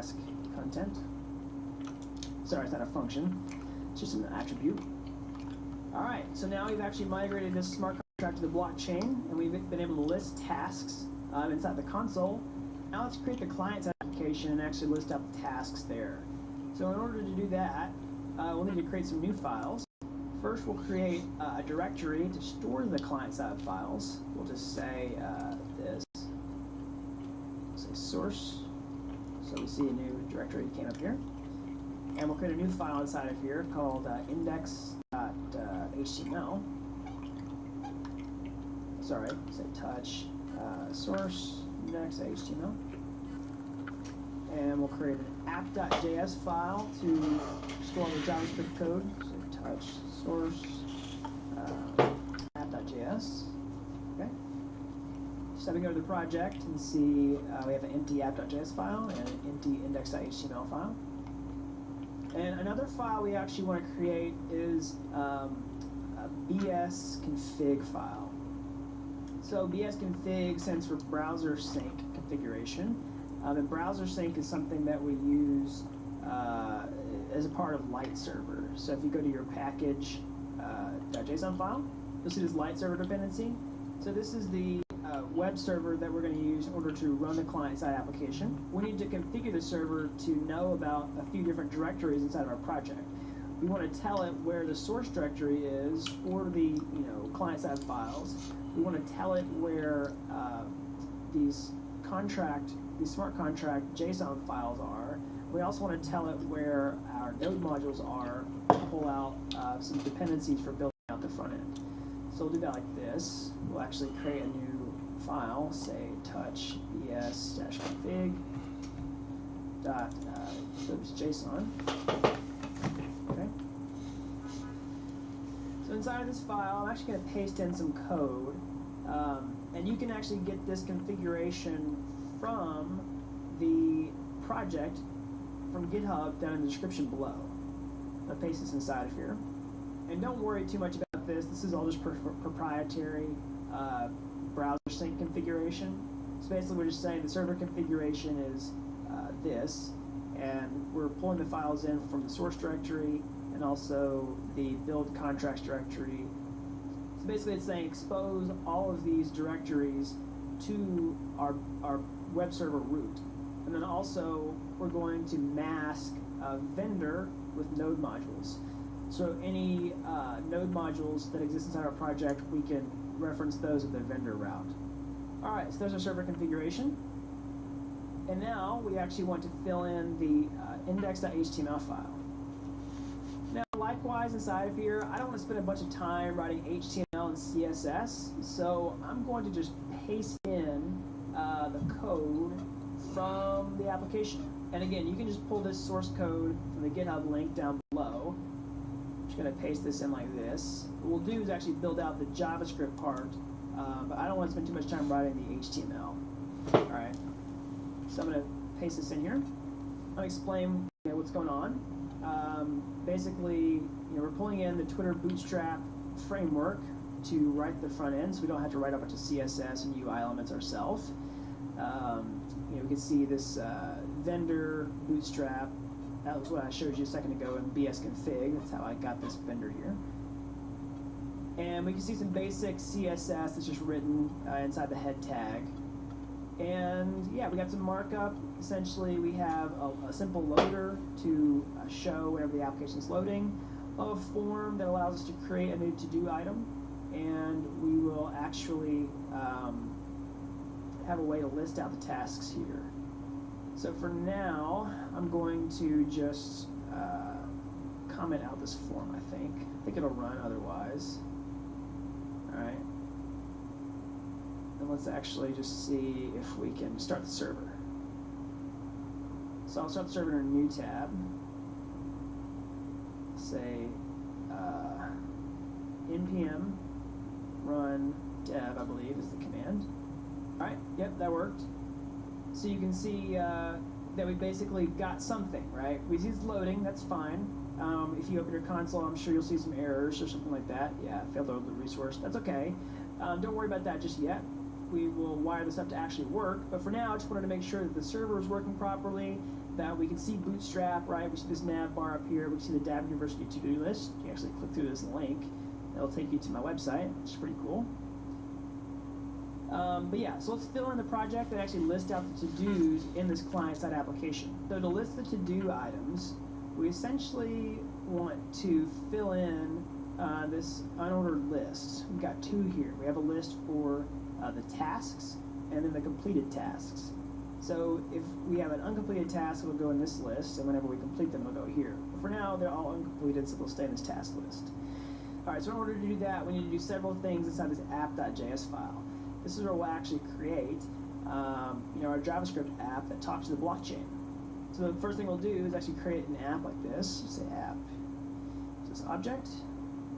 task content. Sorry, it's not a function. It's just an attribute. All right, so now we've actually migrated this smart contract to the blockchain, and we've been able to list tasks inside the console. Now let's create the client-side application and actually list out the tasks there. So in order to do that, we'll need to create some new files. First, we'll create a directory to store the client-side files. We'll just say this. Say source. So we see a new directory came up here. And we'll create a new file inside of here called index.html. Sorry, say touch source index.html. And we'll create an app.js file to store the JavaScript code. So touch source app.js. Okay. So we go to the project and see we have an empty app.js file and an empty index.html file. And another file we actually want to create is a bsconfig file. So bsconfig stands for browser sync configuration. And browser sync is something that we use as a part of light server. So if you go to your package.json file, you'll see this light server dependency. So this is the web server that we're going to use in order to run the client-side application. We need to configure the server to know about a few different directories inside of our project. We want to tell it where the source directory is for the client-side files. We want to tell it where these smart contract JSON files are. We also want to tell it where our node modules are to pull out some dependencies for building out the front end. So we'll do that like this. We'll actually create a new file, say touch bs-config dot JSON. Okay. So inside of this file, I'm actually going to paste in some code, and you can actually get this configuration from the project from GitHub down in the description below. I'll paste this inside of here. And don't worry too much about this. This is all just proprietary browser sync configuration. So basically we're just saying the server configuration is this, and we're pulling the files in from the source directory and also the build contracts directory. So basically it's saying expose all of these directories to our web server root. And then also we're going to mask a vendor with node modules. So any node modules that exist inside our project, we can reference those at the vendor route. All right, so there's our server configuration. And now we actually want to fill in the index.html file. Now, likewise, inside of here, I don't want to spend a bunch of time writing HTML and CSS, so I'm going to just paste in the code from the application. And again, you can just pull this source code from the GitHub link down below. I'm just going to paste this in like this. What we'll do is actually build out the JavaScript part, but I don't want to spend too much time writing the HTML. All right, so I'm going to paste this in here. I'll explain what's going on. Basically, we're pulling in the Twitter Bootstrap framework to write the front end, so we don't have to write a bunch of CSS and UI elements ourselves. We can see this vendor Bootstrap. That was what I showed you a second ago in bsconfig. That's how I got this vendor here. And we can see some basic CSS that's just written inside the head tag. And yeah, we got some markup. Essentially, we have a simple loader to show whenever the application is loading, a form that allows us to create a new to-do item, and we will actually have a way to list out the tasks here. So for now, I'm going to just comment out this form, I think. I think it'll run otherwise. All right. And let's actually just see if we can start the server. So I'll start the server in a new tab. Say npm run dev, I believe is the command. All right, yep, that worked. So you can see that we basically got something, right? We see it's loading, that's fine. If you open your console, I'm sure you'll see some errors or something like that. Yeah, failed to load the resource, that's okay. Don't worry about that just yet. we will wire this up to actually work. But for now, I just wanted to make sure that the server is working properly, that we can see Bootstrap, right? We see this nav bar up here. We can see the DAB University to-do list. You can actually click through this link. It'll take you to my website, which is pretty cool. But yeah, so let's fill in the project and actually list out the to-dos in this client-side application. So to list the to-do items, we essentially want to fill in this unordered list. We've got two here. We have a list for the tasks and then the completed tasks. So if we have an uncompleted task, it'll go in this list, and whenever we complete them, it'll go here. But for now, they're all uncompleted, so they'll stay in this task list. All right, so in order to do that, we need to do several things inside this app.js file. This is where we'll actually create our JavaScript app that talks to the blockchain. So the first thing we'll do is actually create an app like this. Say app. So this object,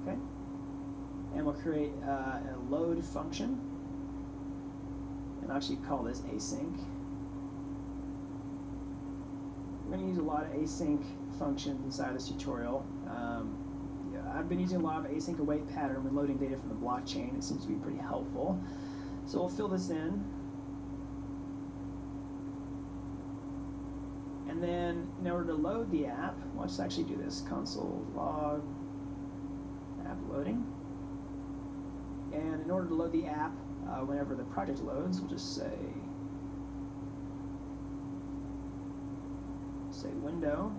okay? And we'll create a load function, and I'll actually call this async. We're going to use a lot of async functions inside this tutorial. I've been using a lot of async await pattern when loading data from the blockchain. It seems to be pretty helpful. So we'll fill this in. And then in order to load the app, let's actually do this. Console log app loading. And in order to load the app, whenever the project loads, we'll just say window.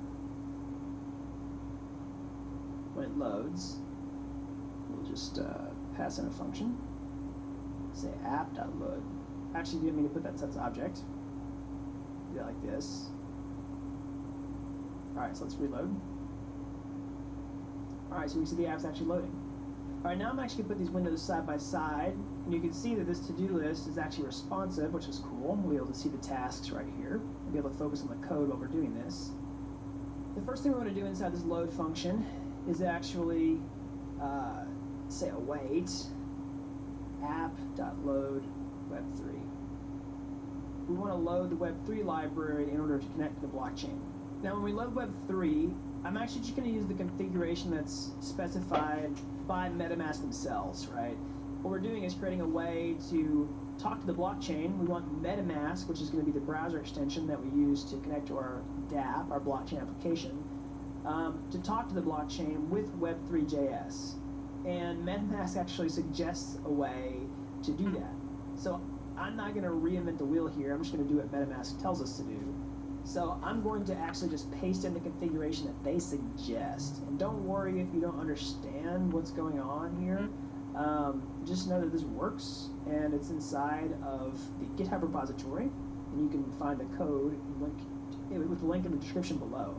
When it loads, we'll just pass in a function. Say app.load. Actually, didn't mean to put that as object. Do that like this. Alright, so let's reload. Alright, so we see the app's actually loading. Alright, now I'm actually going to put these windows side by side, and you can see that this to-do list is actually responsive, which is cool. We'll be able to see the tasks right here, and be able to focus on the code while we're doing this. The first thing we want to do inside this load function is actually say await app.load web3. We want to load the web3 library in order to connect to the blockchain. Now when we load web3, I'm actually just going to use the configuration that's specified by MetaMask themselves, right? What we're doing is creating a way to talk to the blockchain. We want MetaMask, which is going to be the browser extension that we use to connect to our DApp, our blockchain application, to talk to the blockchain with Web3.js. And MetaMask actually suggests a way to do that. So I'm not going to reinvent the wheel here. I'm just going to do what MetaMask tells us to do. So I'm going to actually just paste in the configuration that they suggest. And don't worry if you don't understand what's going on here. Just know that this works, and it's inside of the GitHub repository, and you can find the code with the link in the description below.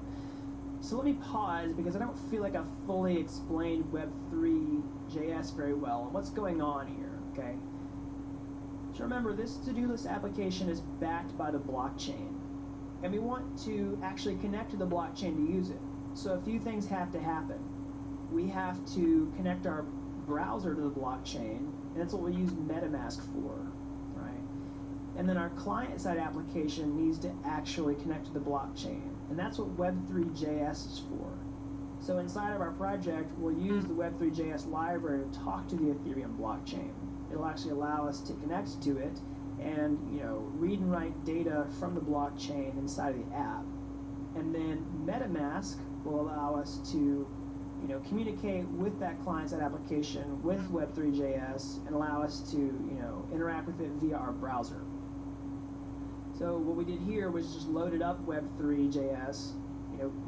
So let me pause, because I don't feel like I've fully explained Web3.js very well and what's going on here, okay? So remember, this to-do list application is backed by the blockchain, and we want to actually connect to the blockchain to use it. So a few things have to happen. We have to connect our browser to the blockchain, and that's what we use MetaMask for, right? And then our client-side application needs to actually connect to the blockchain, and that's what Web3.js is for. So inside of our project, we'll use the Web3.js library to talk to the Ethereum blockchain. It'll actually allow us to connect to it and, read and write data from the blockchain inside of the app. And then MetaMask will allow us to communicate with that client-side application with Web3.js and allow us to, interact with it via our browser. So what we did here was just loaded up Web3.js,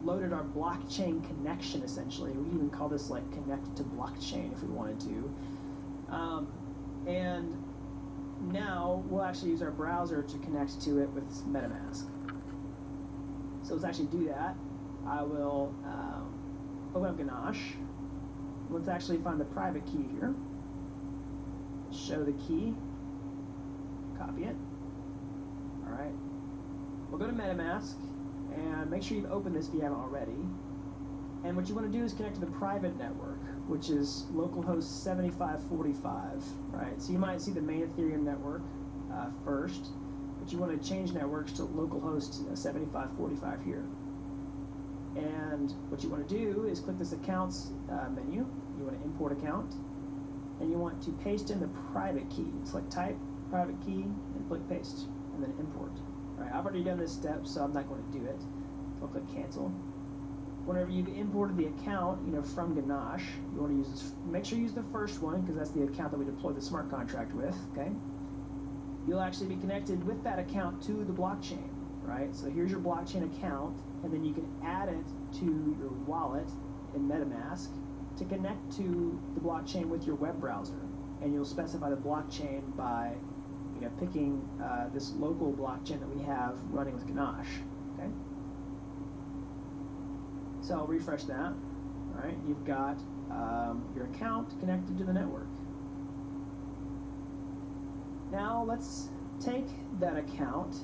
loaded our blockchain connection essentially. We can even call this like connect to blockchain if we wanted to. And now we'll actually use our browser to connect to it with MetaMask. So let's actually do that. I will open up Ganache. Let's actually find the private key here. Show the key. Copy it. Alright. We'll go to MetaMask and make sure you've opened this if you haven't already. And what you want to do is connect to the private network, which is localhost 7545, right? So you might see the main Ethereum network first, but you want to change networks to localhost 7545 here. And what you want to do is click this accounts menu. You want to import account, and you want to paste in the private key. Select type, private key, and click paste, and then import. All right, I've already done this step, so I'm not going to do it. I'll click cancel. Whenever you've imported the account, from Ganache, you want to use this. Make sure you use the first one because that's the account that we deployed the smart contract with. Okay. You'll actually be connected with that account to the blockchain, right? So here's your blockchain account, and then you can add it to your wallet in MetaMask to connect to the blockchain with your web browser, and you'll specify the blockchain by, picking this local blockchain that we have running with Ganache. Okay. So I'll refresh that. All right, you've got your account connected to the network. Now let's take that account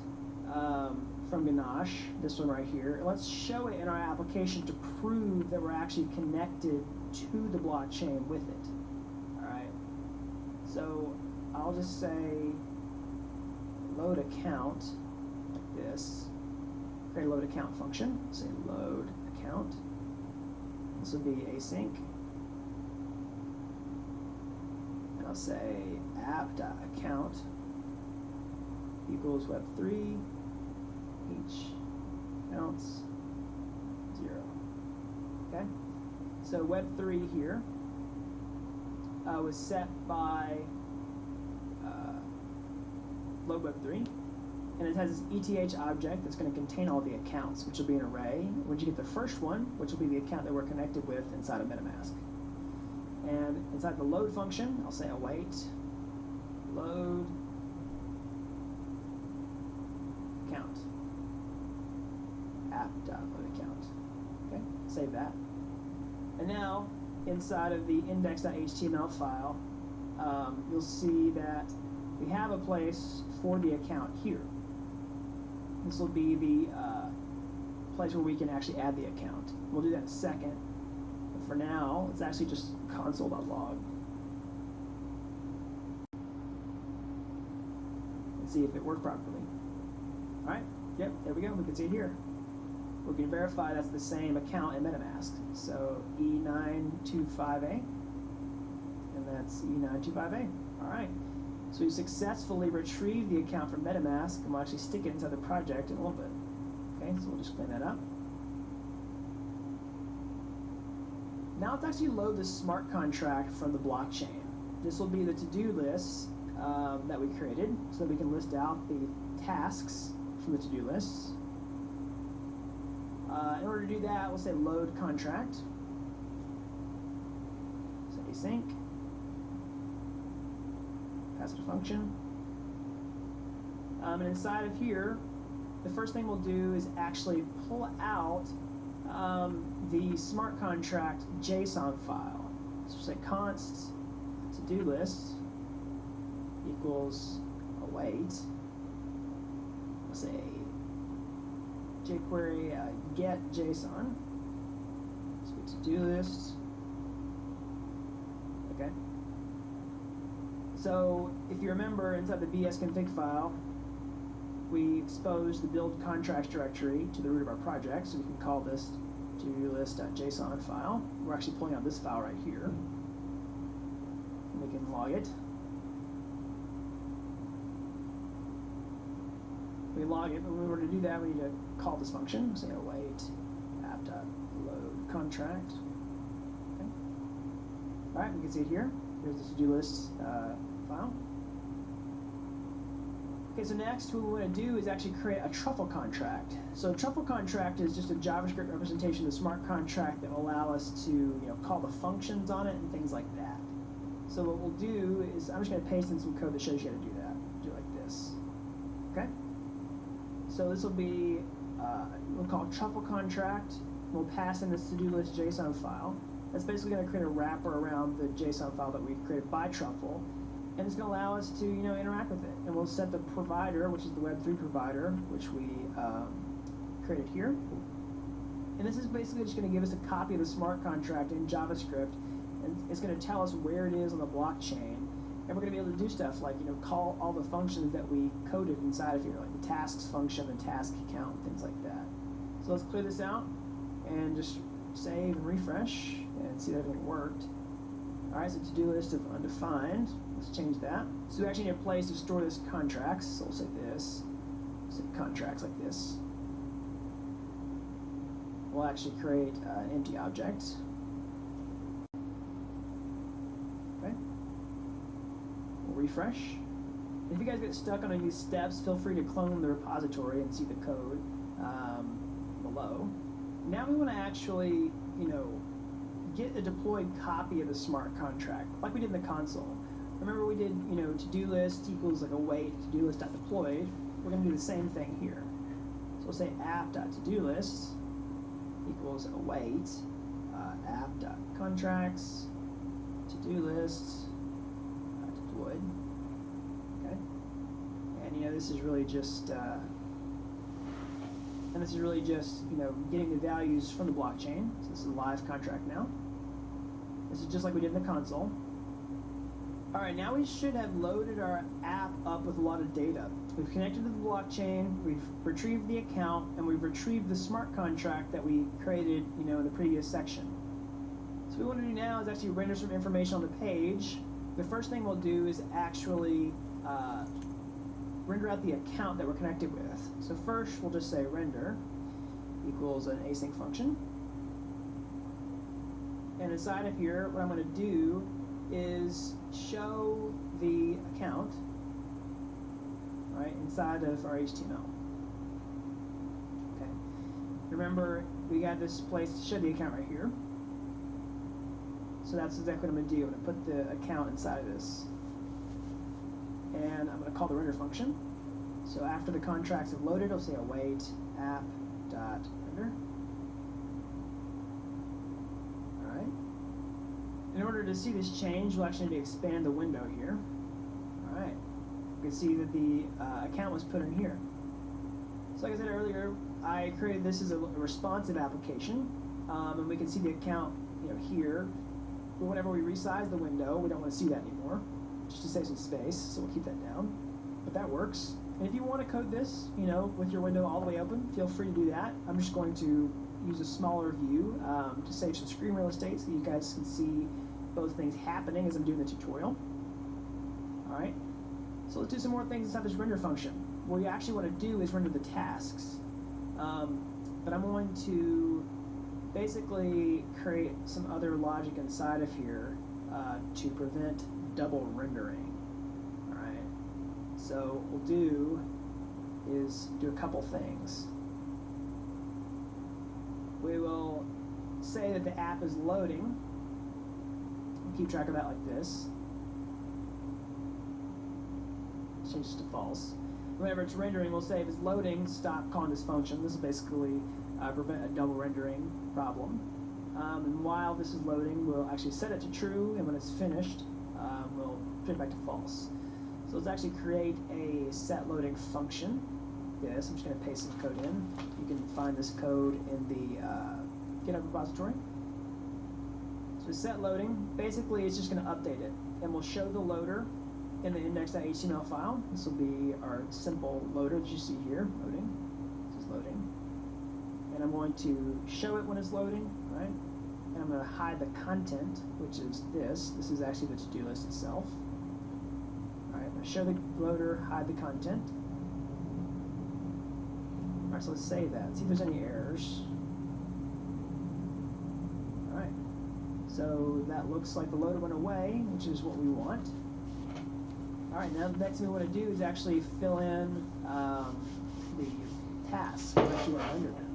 from Ganache, this one right here, and let's show it in our application to prove that we're actually connected to the blockchain with it. All right. So I'll just say load account like this. Create a load account function. Say load account. This will be async. And I'll say app.account equals web3 each counts 0. Okay? So web3 here was set by load web3. And it has this ETH object that's going to contain all the accounts, which will be an array. Once you get the first one, which will be the account that we're connected with inside of MetaMask. And inside the load function, I'll say await load account app.load account. Okay, save that. And now inside of the index.html file, you'll see that we have a place for the account here. This will be the place where we can actually add the account. We'll do that in a second. But for now, it's actually just console.log. Let's see if it worked properly. All right, yep, there we go. We can see it here. We can verify that's the same account in MetaMask. So E925A, and that's E925A. All right. So we successfully retrieved the account from MetaMask, and we'll actually stick it inside the project in a little bit. Okay, so we'll just clean that up. Now let's actually load the smart contract from the blockchain. This will be the to-do list that we created, so that we can list out the tasks from the to-do lists. In order to do that, we'll say load contract. Say async. Pass it a function. And inside of here, the first thing we'll do is actually pull out the smart contract JSON file. So we'll say const to-do list equals await. We'll say jQuery get JSON. So to-do list. Okay. So if you remember, inside the bsconfig file, we exposed the build contracts directory to the root of our project, so we can call this to-do list.json file. We're actually pulling out this file right here. And we can log it. We log it, but in order to do that, we need to call this function. Say await app.load contract. Okay. All right, we can see it here. Here's the to-do list file. Okay, so next what we want to do is actually create a truffle contract. So a truffle contract is just a JavaScript representation of the smart contract that will allow us to call the functions on it and things like that. So what we'll do is I'm just going to paste in some code that shows you how to do that. Do it like this. Okay? So this will be, we'll call it truffle contract. We'll pass in this to-do list JSON file. That's basically going to create a wrapper around the JSON file that we created by Truffle, and it's going to allow us to interact with it. And we'll set the provider, which is the Web3 provider, which we created here. And this is basically just going to give us a copy of the smart contract in JavaScript, and it's going to tell us where it is on the blockchain. And we're going to be able to do stuff like call all the functions that we coded inside of here, like the tasks function, the task count, things like that. So let's clear this out and just save and refresh and see that everything worked. Alright, so to-do list of undefined. Let's change that. So we actually need a place to store this contracts. So we'll say this. We'll say contracts like this. We'll actually create an empty object. Okay. We'll refresh. If you guys get stuck on any of these steps, feel free to clone the repository and see the code below. Now we want to actually, get a deployed copy of the smart contract, like we did in the console. Remember we did, to-do list equals like await to-do list.deployed. We're going to do the same thing here. So we'll say app.to-do list equals await app.contracts to-do list deployed. Okay, and this is really just getting the values from the blockchain. So this is a live contract now. This is just like we did in the console. Alright, now we should have loaded our app up with a lot of data. We've connected to the blockchain, we've retrieved the account, and we've retrieved the smart contract that we created, in the previous section. So what we want to do now is actually render some information on the page. The first thing we'll do is actually render out the account that we're connected with. So first we'll just say render equals an async function. And inside of here, what I'm going to do is show the account right inside of our HTML. Okay. Remember, we got this place to show the account right here. So that's exactly what I'm going to do. I'm going to put the account inside of this. And I'm going to call the render function. So after the contracts have loaded, I'll say await app.render. Alright. In order to see this change, we'll actually need to expand the window here. Alright. You can see that the account was put in here. So like I said earlier, I created this as a responsive application. And we can see the account here. But whenever we resize the window, we don't want to see that anymore, just to save some space, so we'll keep that down. But that works. And if you want to code this, with your window all the way open, feel free to do that. I'm just going to use a smaller view to save some screen real estate so that you guys can see both things happening as I'm doing the tutorial. Alright, so let's do some more things inside this render function. What we actually want to do is render the tasks. But I'm going to basically create some other logic inside of here to prevent double rendering. Alright, so what we'll do is do a couple things. We will say that the app is loading. We'll keep track of that like this. Change this to false. Whenever it's rendering, we'll say if it's loading, stop calling this function. This will basically prevent a double rendering problem. And while this is loading, we'll actually set it to true, and when it's finished, we'll put it back to false. So let's actually create a set loading function. Yes, I'm just going to paste some code in. You can find this code in the GitHub repository. So set loading, basically it's just going to update it, and we'll show the loader in the index.html file. This will be our simple loader that you see here, loading. This is loading. And I'm going to show it when it's loading, right? And I'm going to hide the content, which is this. This is actually the to-do list itself. Alright, I'm going to show the loader, hide the content. Alright, so let's save that. See if there's any errors. Alright, so that looks like the loader went away, which is what we want. Alright, now the next thing we want to do is actually fill in the tasks we actually want to render them.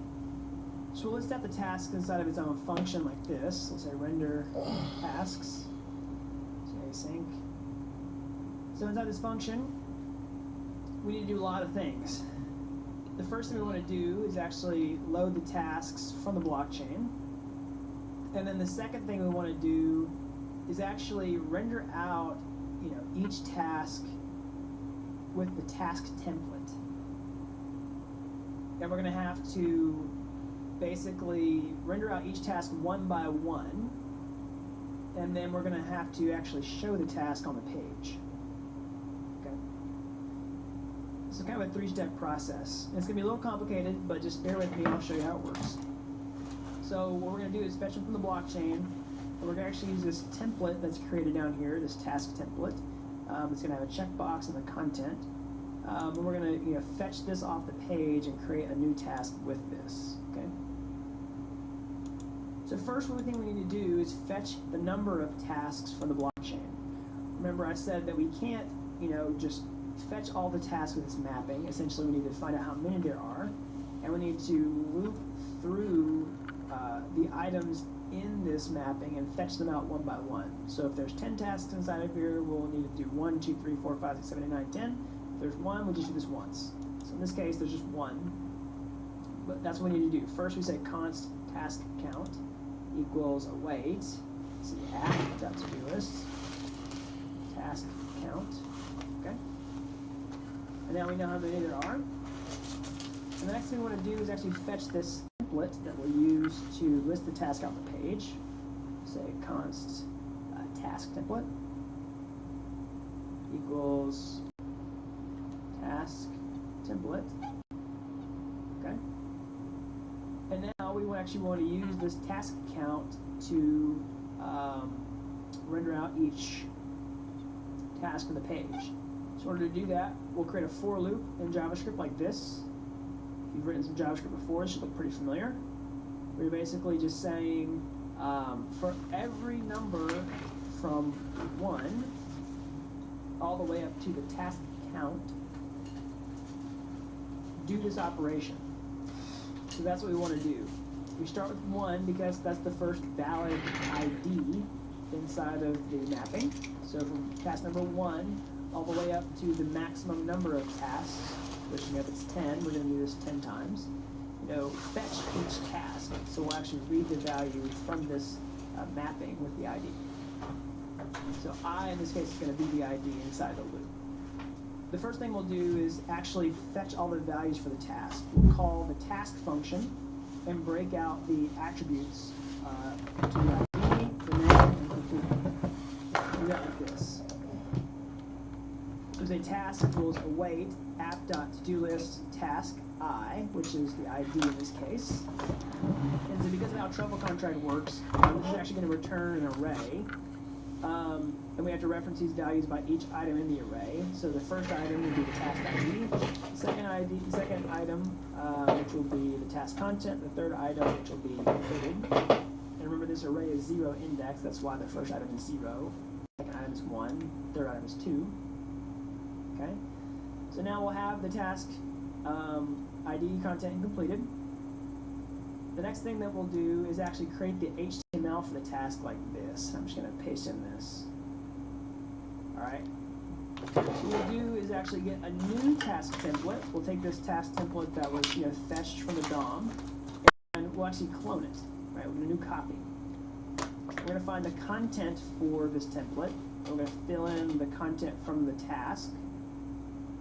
So we'll list out the task inside of its own function like this. Let's say render tasks. So async. So inside this function, we need to do a lot of things. The first thing we want to do is actually load the tasks from the blockchain. And then the second thing we want to do is actually render out each task with the task template. And we're going to have to basically render out each task one by one, and then we're going to have to actually show the task on the page. Okay. So kind of a three-step process. And it's going to be a little complicated, but just bear with me and I'll show you how it works. So what we're going to do is fetch them from the blockchain. we're going to actually use this template that's created down here, this task template. It's going to have a checkbox in the content. And we're going to fetch this off the page and create a new task with this. Okay. So first, one thing we need to do is fetch the number of tasks from the blockchain. Remember, I said that we can't, just fetch all the tasks with this mapping. Essentially, we need to find out how many there are, and we need to loop through the items in this mapping and fetch them out one by one. So if there's 10 tasks inside of here, we'll need to do 1, 2, 3, 4, 5, 6, 7, 8, 9, 10. If there's one, we'll just do this once. So in this case, there's just one. But that's what we need to do. First, we say const task count equals await. See app.to-do list task count. Okay. And now we know how many there are. And the next thing we want to do is actually fetch this template that we'll use to list the task on the page. Say const task template equals task template. Okay. And now we actually want to use this task count to render out each task on the page. So in order to do that, we'll create a for loop in JavaScript like this. If you've written some JavaScript before, it should look pretty familiar. We're basically just saying for every number from 1 all the way up to the task count, do this operation. So that's what we want to do. We start with 1 because that's the first valid ID inside of the mapping. So from task number 1 all the way up to the maximum number of tasks, which if it's 10, we're going to do this 10 times. Fetch each task. So we'll actually read the value from this mapping with the ID. So I, in this case, is going to be the ID inside the loop. The first thing we'll do is actually fetch all the values for the task. We'll call the task function and break out the attributes to the ID, the name, and complete. Do that like this. There's a task equals await app.to-do list task I, which is the ID in this case. And so because of how Truffle Contract works, this is actually going to return an array. And we have to reference these values by each item in the array. So the first item will be the task ID, the second item, which will be the task content, the third item, which will be completed. And remember, this array is 0 index. That's why the first item is 0, second item is 1, third item is 2. Okay. So now we'll have the task ID, content, and completed. The next thing that we'll do is actually create the HTML for the task like this. I'm just going to paste in this. Alright. So what we'll do is actually get a new task template. We'll take this task template that was fetched from the DOM, and we'll actually clone it. Right, we'll do a new copy. We're going to find the content for this template. We're going to fill in the content from the task,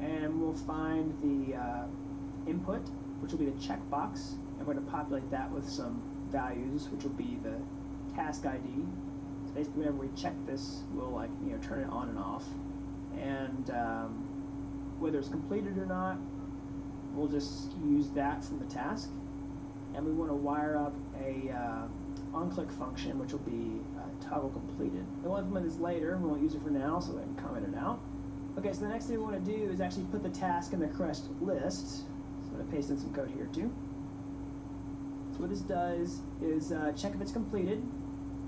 and we'll find the input, which will be the checkbox, and we're going to populate that with some values, which will be the task ID. So basically, whenever we check this, we'll turn it on and off, and whether it's completed or not, we'll just use that from the task. And we want to wire up a onClick function, which will be toggle completed. We'll implement this later. We won't use it for now, so I can comment it out. Okay, so the next thing we want to do is actually put the task in the correct list. So I'm going to paste in some code here too. So what this does is check if it's completed.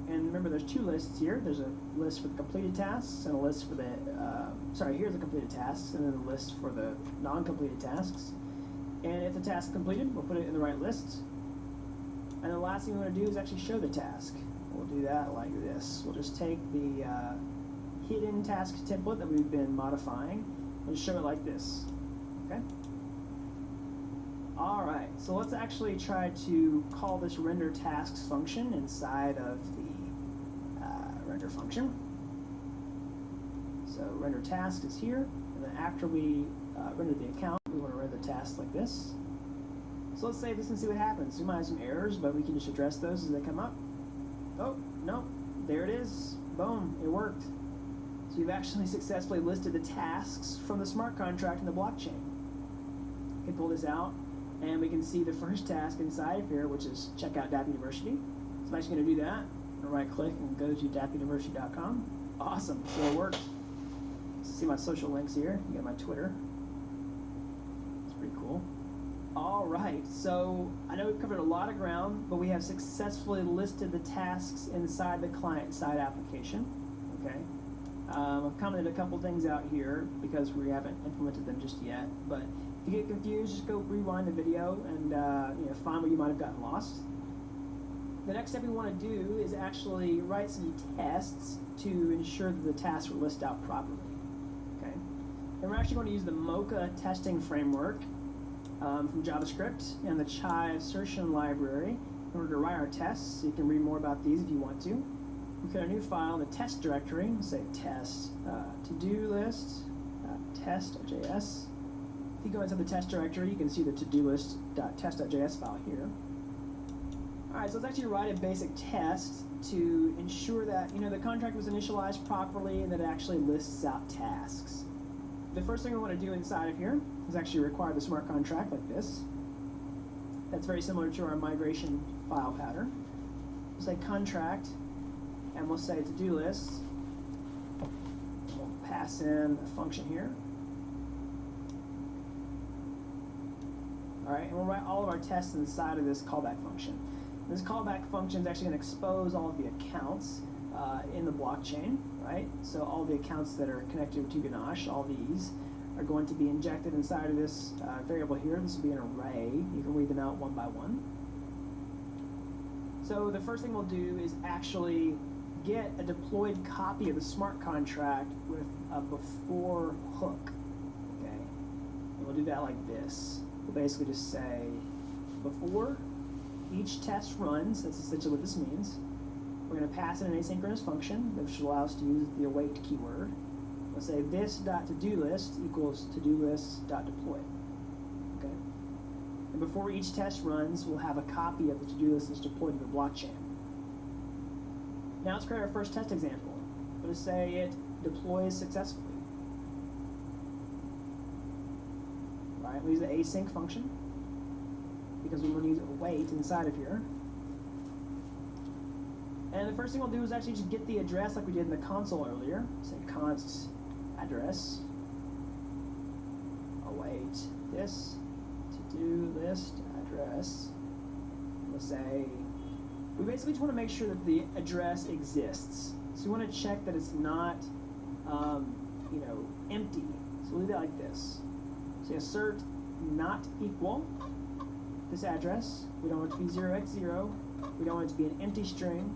And remember, there's two lists here. There's a list for the completed tasks and a list for the, here's the completed tasks and then a list for the non-completed tasks. And if the task is completed, we'll put it in the right list. And the last thing we want to do is actually show the task. We'll do that like this. We'll just take the hidden task template that we've been modifying and show it like this. Okay? Alright, so let's actually try to call this render tasks function inside of the render function. So render task is here, and then after we render the account, we want to render the task like this. So let's save this and see what happens. We might have some errors, but we can just address those as they come up. Oh, no, there it is. Boom, it worked. So you've actually successfully listed the tasks from the smart contract in the blockchain. We can pull this out, and we can see the first task inside of here, which is checkout Dapp University. So I'm actually going to do that. right click and go to dappuniversity.com. Awesome, so it worked. See my social links here. You got my Twitter. It's pretty cool. All right, so I know we've covered a lot of ground, but we have successfully listed the tasks inside the client-side application. Okay, I've commented a couple things out here because we haven't implemented them just yet. But if you get confused, just go rewind the video and find where you might have gotten lost. The next step we want to do is actually write some tests to ensure that the tasks were listed out properly. Okay, and we're actually going to use the Mocha testing framework from JavaScript and the Chai assertion library in order to write our tests. So you can read more about these if you want to. We create a new file in the test directory, say test to-do list test.js. If you go into the test directory, you can see the to-do list.test.js file here. Alright, so let's actually write a basic test to ensure that the contract was initialized properly and that it actually lists out tasks. The first thing we want to do inside of here is actually require the smart contract like this. That's very similar to our migration file pattern. We'll say contract, and we'll say to-do list. We'll pass in a function here. Alright, and we'll write all of our tests inside of this callback function. This callback function is actually going to expose all of the accounts in the blockchain, right? So all the accounts that are connected to Ganache, all these, are going to be injected inside of this variable here. This will be an array. You can read them out one by one. So the first thing we'll do is actually get a deployed copy of the smart contract with a before hook, okay? And we'll do that like this. We'll basically just say before each test runs, that's essentially what this means. We're going to pass in an asynchronous function, which will allow us to use the await keyword. We'll say this.to-do-list equals to-do-list.deploy. Okay? And before each test runs, we'll have a copy of the to-do list that's deployed to the blockchain. Now let's create our first test example. We'll just say it deploys successfully. All right, we'll use the async function because we want to use await inside of here. And the first thing we'll do is actually just get the address like we did in the console earlier. Say const address await this to-do list address. We'll say we basically just want to make sure that the address exists. So we want to check that it's not empty. So we'll do that like this. So assert not equal this address. We don't want it to be 0x0. We don't want it to be an empty string.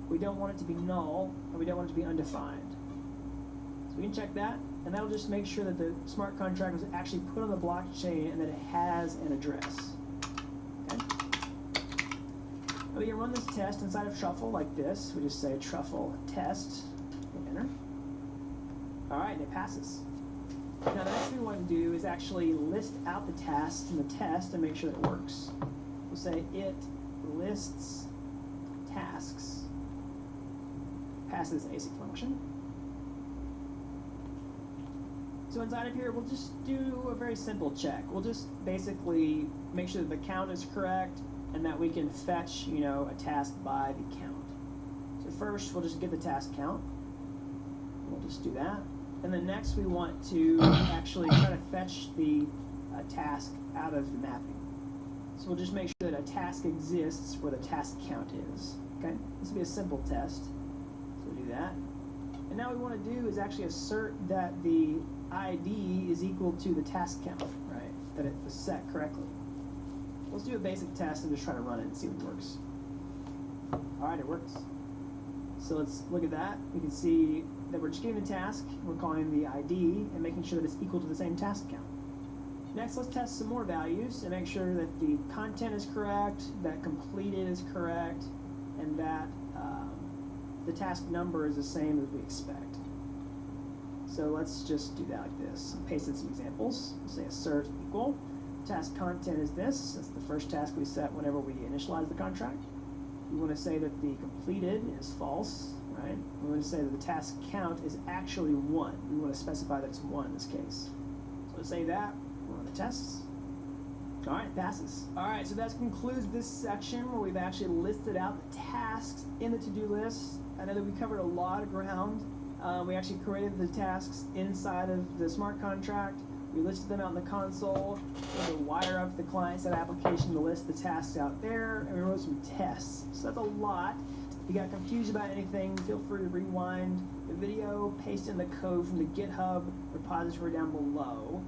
We don't want it to be null, and we don't want it to be undefined. So we can check that, and that'll just make sure that the smart contract was actually put on the blockchain and that it has an address. Okay? Now we can run this test inside of Truffle like this. We just say truffle test, hit enter. All right, and it passes. Now the next thing we want to do is actually list out the tasks in the test and make sure that it works. We'll say it lists tasks. Passes async function. So inside of here, we'll just do a very simple check. We'll just basically make sure that the count is correct and that we can fetch, a task by the count. So first, we'll just get the task count. We'll just do that. And then next, we want to actually try to fetch the task out of the mapping. So we'll just make sure that a task exists where the task count is. Okay? This will be a simple test. So we'll do that. And now what we want to do is actually assert that the ID is equal to the task count, right? That it was set correctly. Let's do a basic test and just try to run it and see what works. All right, it works. So let's look at that. We can see that we're just getting the task, we're calling the ID, and making sure that it's equal to the same task count. Next, let's test some more values and make sure that the content is correct, that completed is correct, and that the task number is the same as we expect. So let's just do that like this. I'll paste in some examples. We'll say assert equal. Task content is this. That's the first task we set whenever we initialize the contract. We want to say that the completed is false, right? We want to say that the task count is actually 1. We want to specify that it's 1 in this case. So let's say that, run the tests. All right, passes. All right, so that concludes this section where we've actually listed out the tasks in the to-do list. I know that we covered a lot of ground. We actually created the tasks inside of the smart contract. We listed them out in the console. We had to wire up the client-side application to list the tasks out there, and we wrote some tests. So that's a lot. If you got confused about anything, feel free to rewind the video, paste in the code from the GitHub repository down below.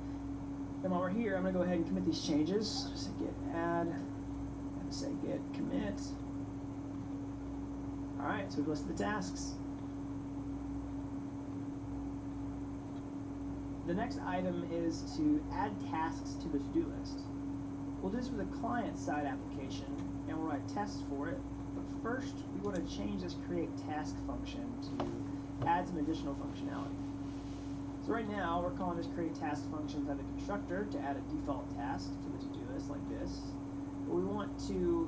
And while we're here, I'm going to go ahead and commit these changes. Just say git add, and say git commit. Alright, so we've listed the tasks. The next item is to add tasks to the to-do list. We'll do this with a client-side application, and we'll write tests for it. But first, we want to change this create task function to add some additional functionality. So right now, we're calling this create task function inside the constructor to add a default task to the to-do list like this. But we want to,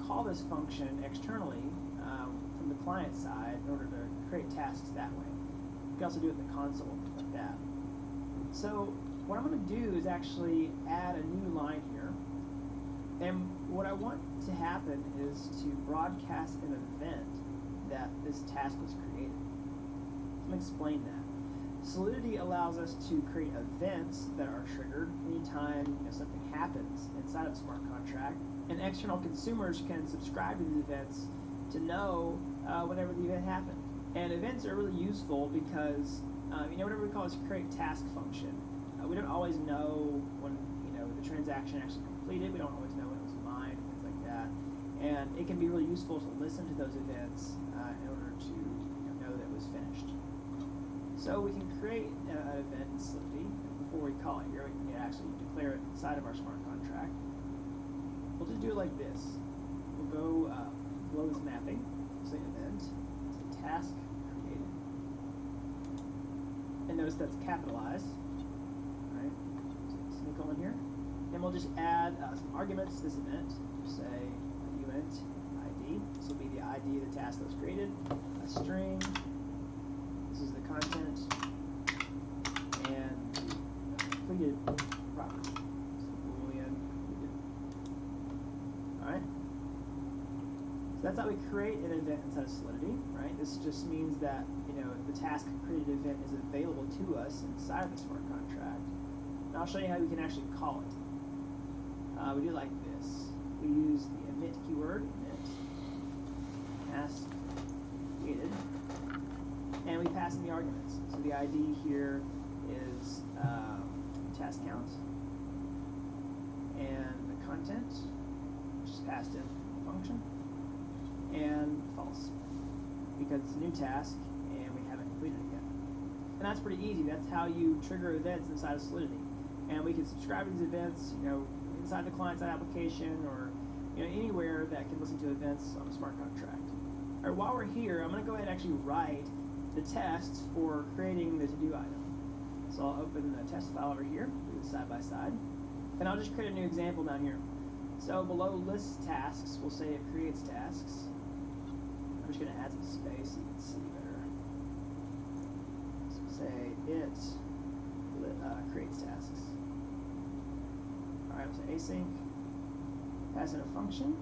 call this function externally from the client side in order to create tasks that way. You can also do it in the console like that. So what I'm going to do is actually add a new line here. And what I want to happen is to broadcast an event that this task was created. Let me explain that. Solidity allows us to create events that are triggered anytime something happens inside of a smart contract, and external consumers can subscribe to these events to know whenever the event happened. And events are really useful because whatever we call this create task function, we don't always know when the transaction actually completed. We don't always know when it was mined, things like that. And it can be really useful to listen to those events in order to know that it was finished. So we can create an event in Solidity. Before we call it here, we can actually declare it inside of our smart contract. We'll just do it like this. We'll go below this mapping, say event, say task created. And notice that's capitalized. Right? So semicolon here. And we'll just add some arguments to this event. Just say event ID. This will be the ID of the task that was created. A string. This is the content. And completed property. So boolean completed. Alright. So that's how we create an event inside of Solidity, right? This just means that the task created event is available to us inside of the smart contract. And I'll show you how we can actually call it. We do it like this. We use the emit keyword, emit, task created, and we pass in the arguments. So the ID here is task count, and the content, which is passed in the function, and false, because it's a new task and we haven't completed it yet. And that's pretty easy. That's how you trigger events inside of Solidity. And we can subscribe to these events, inside the client-side application or anywhere that can listen to events on a smart contract. All right, while we're here, I'm going to go ahead and actually write the tests for creating the to-do item. So I'll open the test file over here, do it side by side, and I'll just create a new example down here. So below list tasks, we'll say it creates tasks. I'm just going to add some space so you can see better. So say it creates tasks. Alright, we'll say async, pass in a function.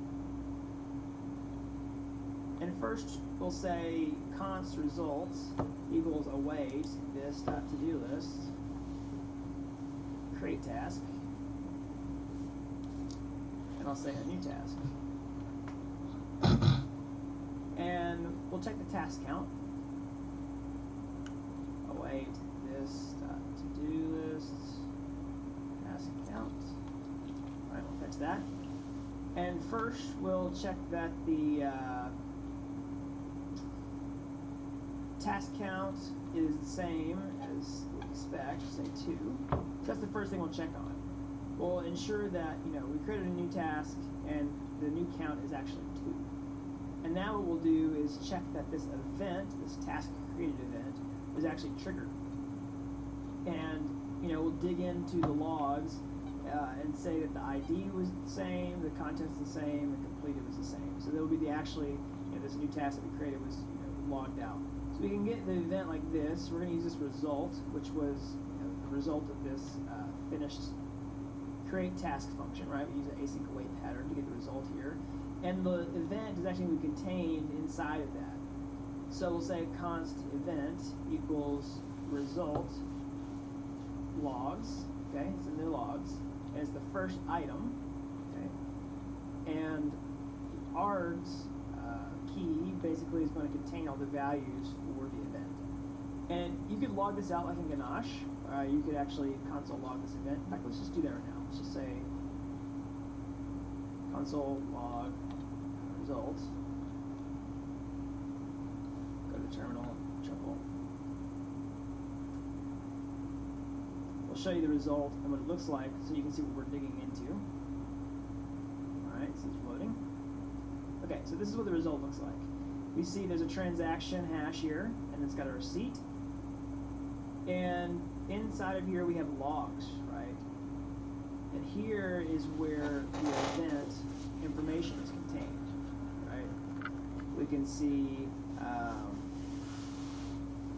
And first we'll say const results equals await this.to-do list, create task, and I'll say a new task. And we'll check the task count. Await this.to-do list, task count. Alright, we'll fetch that. And first we'll check that the task count is the same as the spec, say 2. So that's the first thing we'll check on. We'll ensure that we created a new task and the new count is actually 2. And now what we'll do is check that this event, this task created event, is actually triggered. And we'll dig into the logs and say that the ID was the same, the content's the same, and completed was the same. So there will be the actually this new task that we created was logged out. So we can get the event like this. We're going to use this result, which was the result of this finished create task function, right? We use an async await pattern to get the result here. And the event is actually going to be contained inside of that. So we'll say const event equals result logs, okay? It's in the logs as the first item, okay? And the args key basically is going to contain all the values for the event. And you could log this out like in Ganache. You could actually console log this event. In fact, let's just do that right now. Let's just say console log result. Go to terminal, triple. We'll show you the result and what it looks like so you can see what we're digging into. Alright, so it's loading. Okay, so this is what the result looks like. We see there's a transaction hash here, and it's got a receipt. And inside of here we have logs, right? And here is where the event information is contained, right? We can see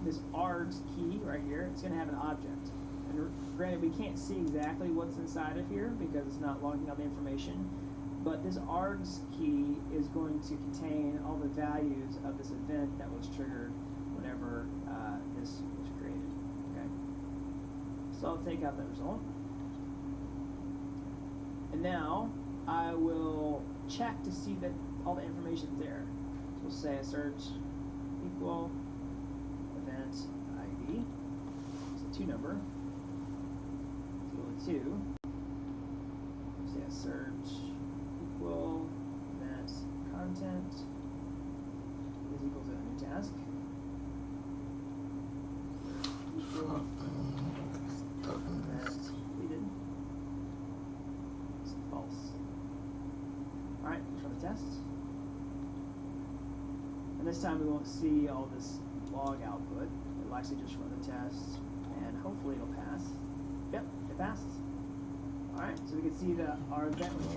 this args key right here. It's going to have an object. And granted, we can't see exactly what's inside of here because it's not logging out the information. But this args key is going to contain all the values of this event that was triggered whenever this was created. Okay. So I'll take out that result. And now I will check to see that all the information is there. So we'll say assert equal event ID. It's a 2 number. Equal to 2. We'll say assert equal event content is equal to a new task. Equal event completed. It's false. Alright, let's run the test. And this time we won't see all this log output. It'll actually just run the test and hopefully it'll pass. Yep, it passed. Alright, so we can see that our event was triggered.